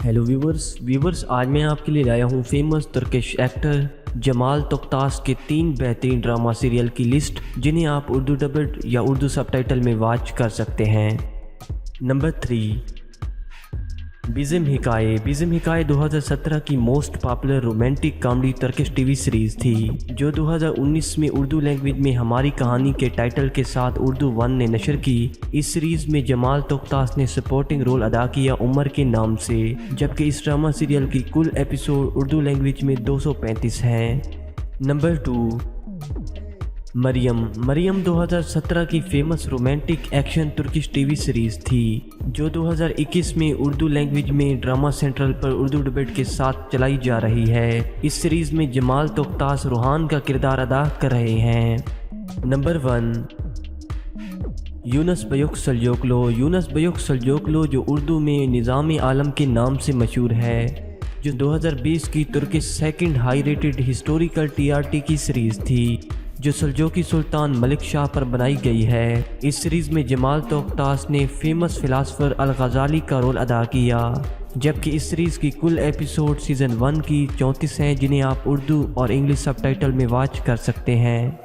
Hello viewers आज मैं आपके लिए लाया हूँ फेमस तुर्किश एक्टर जमाल तोक्तास के 3 बेहतरीन ड्रामा सीरियल की लिस्ट जिन्हें आप उर्दू डबड या उर्दू सबटाइटल में वॉच कर सकते हैं। नंबर 3, बिज़म हिकाये 2017 की most popular romantic comedy Turkish TV series थी जो 2019 में उर्दू लैंग्वेज में हमारी कहानी के टाइटल के साथ उर्दू 1 ने नशर की। इस सीरीज़ में जमाल तोक्तास ने सपोर्टिंग रोल अदा किया उमर के नाम से, जबकि इस ड्रामा सीरियल की कुल एपिसोड उर्दू लैंग्वेज में 235 हैं। नंबर 2, मरियम 2017 की famous romantic action Turkish TV series थी जो 2021 में उर्दू लैंग्वेज में ड्रामा सेंट्रल पर उर्दू डिबेट के साथ चलाई जा रही है। इस सीरीज़ में जमाल तोक्तास रूहान का किरदार अदा कर रहे हैं। नंबर 1, यूनस बयोक सल्जोकलो जो उर्दू में निज़ाम आलम के नाम से मशहूर है, जो 2020 की Turkish second high rated historical TRT की सीरीज़ थी जो सल्जोकी सुल्तान मलिक शाह पर बनाई गई है। इस सीरीज़ में जमाल तोक्तास ने फेमस फिलासफर अल गज़ाली का रोल अदा किया, जबकि इस सीरीज़ की कुल एपिसोड सीज़न 1 की 34 हैं जिन्हें आप उर्दू और इंग्लिश सबटाइटल में वॉच कर सकते हैं।